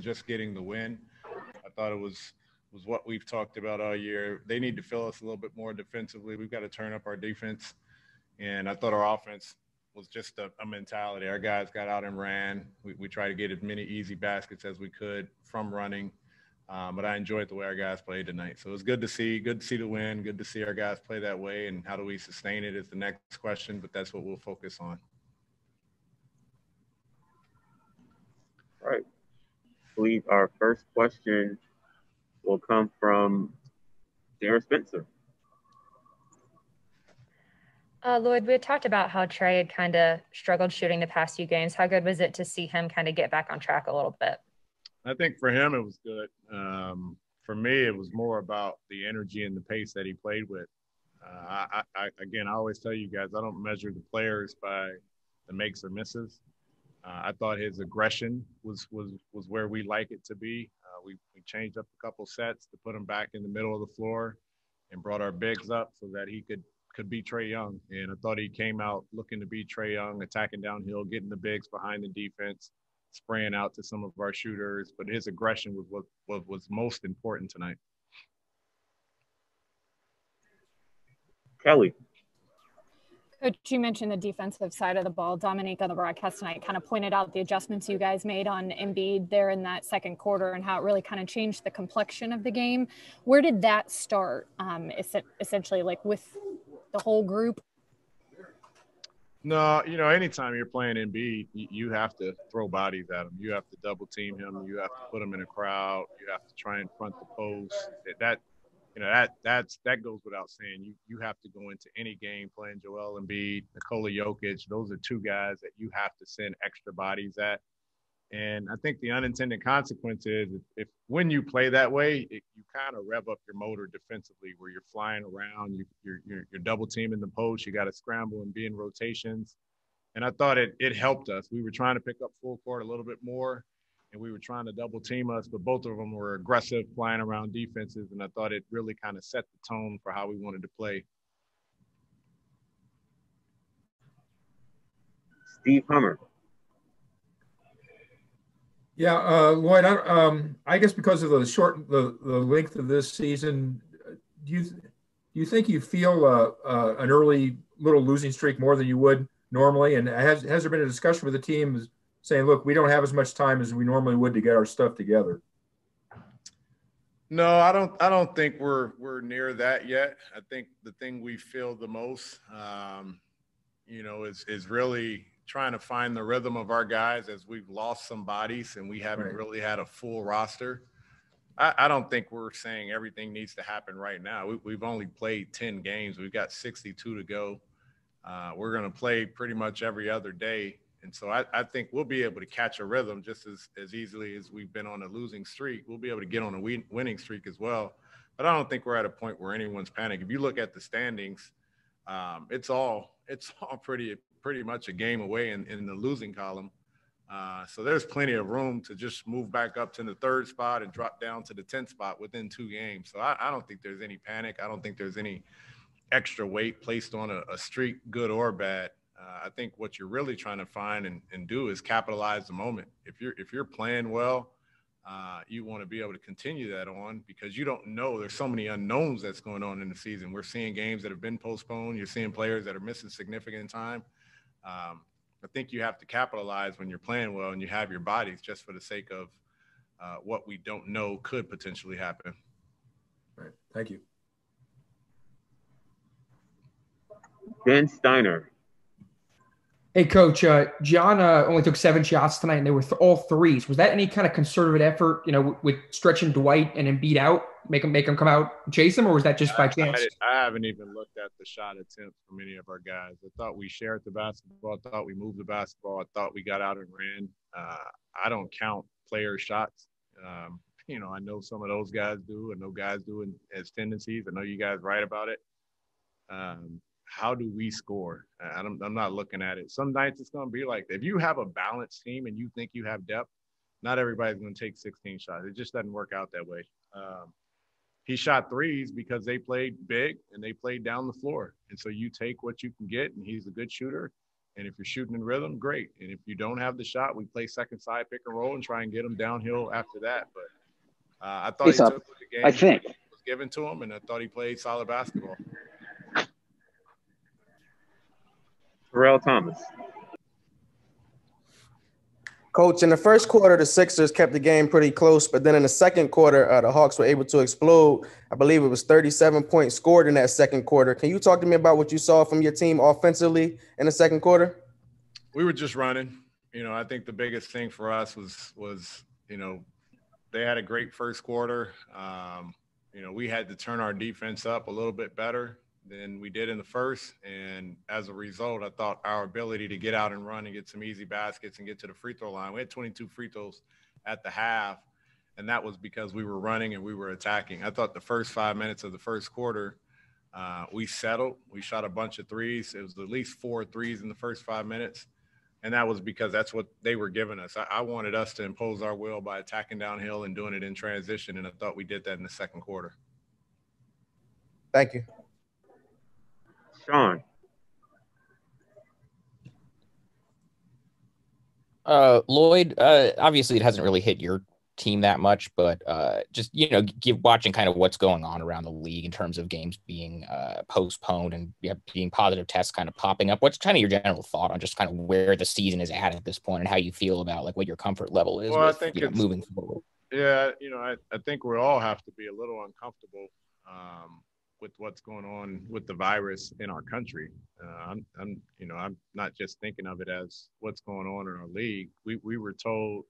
just getting the win. I thought it was what we've talked about all year. They need to fill us a little bit more defensively. We've got to turn up our defense. And I thought our offense was just a mentality. Our guys got out and ran. We tried to get as many easy baskets as we could from running. But I enjoyed the way our guys played tonight. So it was good to see the win, good to see our guys play that way. And how do we sustain it is the next question, but that's what we'll focus on. All right. I believe our first question will come from Sarah Spencer. Lloyd, we had talked about how Trae had kind of struggled shooting the past few games. How good was it to see him kind of get back on track a little bit? I think for him it was good. For me, it was more about the energy and the pace that he played with. I always tell you guys, I don't measure the players by the makes or misses. I thought his aggression was where we like it to be. We changed up a couple sets to put him back in the middle of the floor and brought our bigs up so that he could beat Trae Young. And I thought he came out looking to beat Trae Young, attacking downhill, getting the bigs behind the defense, spraying out to some of our shooters. But his aggression was what was most important tonight. Kelly. Coach, you mentioned the defensive side of the ball. Dominique on the broadcast tonight kind of pointed out the adjustments you guys made on Embiid there in that second quarter and how it really kind of changed the complexion of the game. Where did that start, essentially, like with the whole group? No, anytime you're playing Embiid, you have to throw bodies at him. You have to double team him. You have to put him in a crowd. You have to try and front the post. That goes without saying. You have to go into any game playing Joel Embiid, Nikola Jokic. Those are two guys that you have to send extra bodies at. And I think the unintended consequence is if when you play that way, you kind of rev up your motor defensively, where you're flying around, you're double teaming the post, you got to scramble and be in rotations. And I thought it helped us. We were trying to pick up full court a little bit more, and we were trying to double team us, but both of them were aggressive, flying around defenses, and I thought it really kind of set the tone for how we wanted to play. Steve Hummer. Yeah, Lloyd, I guess because of the length of this season, do you think you feel an early little losing streak more than you would normally? And has there been a discussion with the team saying, look, we don't have as much time as we normally would to get our stuff together? No, I don't think we're near that yet. I think the thing we feel the most, is really trying to find the rhythm of our guys as we've lost some bodies and we haven't really had a full roster. I don't think we're saying everything needs to happen right now. We've only played 10 games. We've got 62 to go. We're going to play pretty much every other day. And so I think we'll be able to catch a rhythm just as easily as we've been on a losing streak. We'll be able to get on a winning streak as well. But I don't think we're at a point where anyone's panicking. If you look at the standings, it's all pretty much a game away in the losing column. So there's plenty of room to just move back up to the third spot and drop down to the 10th spot within 2 games. So I don't think there's any panic. I don't think there's any extra weight placed on a streak, good or bad. I think what you're really trying to find and do is capitalize the moment. If you're playing well, you want to be able to continue that on because you don't know. There's so many unknowns that's going on in the season. We're seeing games that have been postponed. You're seeing players that are missing significant time. I think you have to capitalize when you're playing well and you have your bodies just for the sake of what we don't know could potentially happen. All right. Thank you. Ben Steiner. Hey, Coach, John only took 7 shots tonight, and they were all threes. Was that any kind of concerted effort, with stretching Dwight and Embiid out, make them come out and chase them, or was that just by chance? I haven't even looked at the shot attempts from any of our guys. I thought we shared the basketball. I thought we moved the basketball. I thought we got out and ran. I don't count player shots. I know some of those guys do. I know guys do as tendencies. I know you guys write about it. How do we score? I'm not looking at it. Some nights it's going to be like, if you have a balanced team and you think you have depth, not everybody's going to take 16 shots. It just doesn't work out that way. He shot threes because they played big and they played down the floor. And so you take what you can get, and he's a good shooter. And if you're shooting in rhythm, great. And if you don't have the shot, we play second side pick and roll and try and get them downhill after that. But I thought he took the game was given to him, and I thought he played solid basketball. Terrell Thomas. Coach, in the first quarter, the Sixers kept the game pretty close, but then in the second quarter, the Hawks were able to explode. I believe it was 37 points scored in that second quarter. Can you talk to me about what you saw from your team offensively in the second quarter? We were just running. I think the biggest thing for us was they had a great first quarter. We had to turn our defense up a little bit better than we did in the first. And as a result, I thought our ability to get out and run and get some easy baskets and get to the free throw line. We had 22 free throws at the half, and that was because we were running and we were attacking. I thought the first 5 minutes of the first quarter, we settled. We shot a bunch of threes. It was at least 4 threes in the first 5 minutes. And that was because that's what they were giving us. I wanted us to impose our will by attacking downhill and doing it in transition, and I thought we did that in the second quarter. Thank you. Sean. Lloyd, obviously it hasn't really hit your team that much, but just, watching kind of what's going on around the league in terms of games being postponed and being positive tests kind of popping up. What's kind of your general thought on just kind of where the season is at this point and how you feel about like what your comfort level is I think moving forward? Yeah, I think we all have to be a little uncomfortable with what's going on with the virus in our country. I'm not just thinking of it as what's going on in our league. We were told,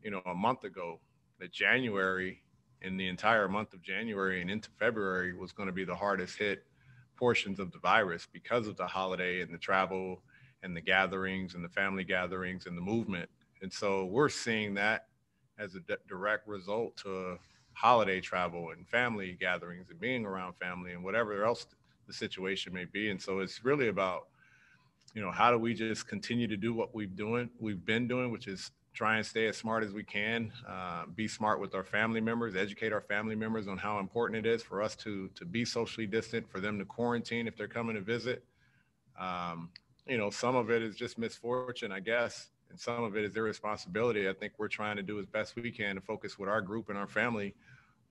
a month ago that January, in the entire month of January and into February, was going to be the hardest hit portions of the virus because of the holiday and the travel and the gatherings and the family gatherings and the movement. And so we're seeing that as a direct result to holiday travel and family gatherings and being around family and whatever else the situation may be. And so it's really about, how do we just continue to do what we've been doing, which is try and stay as smart as we can, be smart with our family members, educate our family members on how important it is for us to be socially distant, for them to quarantine if they're coming to visit. Some of it is just misfortune, I guess, and some of it is irresponsibility. I think we're trying to do as best we can to focus with our group and our family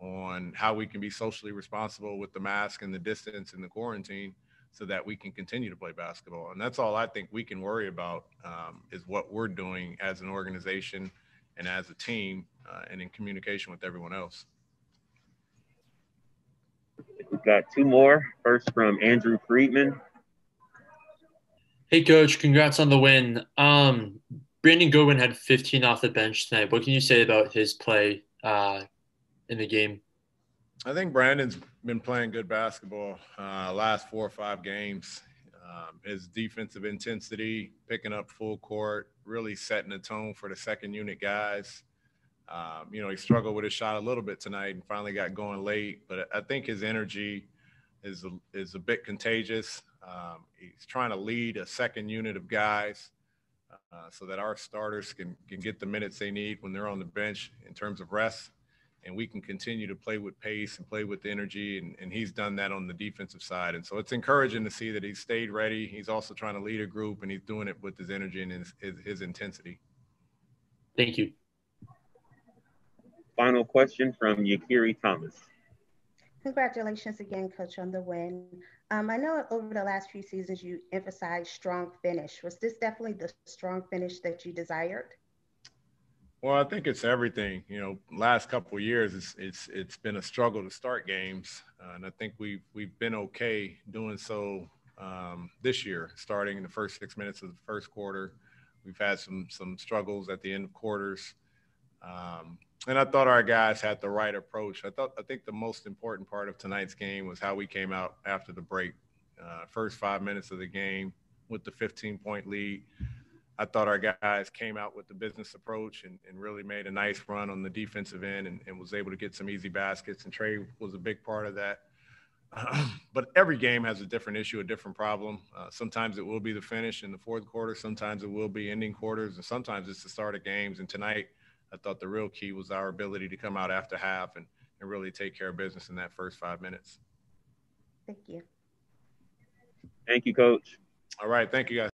on how we can be socially responsible with the mask and the distance and the quarantine so that we can continue to play basketball. And that's all I think we can worry about is what we're doing as an organization and as a team and in communication with everyone else. We've got 2 more. First from Andrew Friedman. Hey, Coach. Congrats on the win. Brandon Goodwin had 15 off the bench tonight. What can you say about his play in the game? I think Brandon's been playing good basketball last 4 or 5 games. His defensive intensity, picking up full court, really setting the tone for the second unit guys. He struggled with his shot a little bit tonight and finally got going late. But I think his energy is a bit contagious. He's trying to lead a second unit of guys so that our starters can get the minutes they need when they're on the bench in terms of rest. And we can continue to play with pace and play with energy. And he's done that on the defensive side. And so it's encouraging to see that he's stayed ready. He's also trying to lead a group, and he's doing it with his energy and his intensity. Thank you. Final question from Yakiri Thomas. Congratulations again, Coach, on the win. I know over the last few seasons you emphasized strong finish. Was this definitely the strong finish that you desired? Well, I think it's everything. Last couple of years, it's been a struggle to start games, and I think we've been okay doing so this year. Starting in the first 6 minutes of the first quarter, we've had some struggles at the end of quarters, and I thought our guys had the right approach. I think the most important part of tonight's game was how we came out after the break. First 5 minutes of the game with the 15-point lead. I thought our guys came out with the business approach and really made a nice run on the defensive end and was able to get some easy baskets. And Trae was a big part of that. But every game has a different issue, a different problem. Sometimes it will be the finish in the fourth quarter. Sometimes it will be ending quarters. And sometimes it's the start of games. And tonight, I thought the real key was our ability to come out after half and really take care of business in that first 5 minutes. Thank you. Thank you, Coach. All right. Thank you, guys.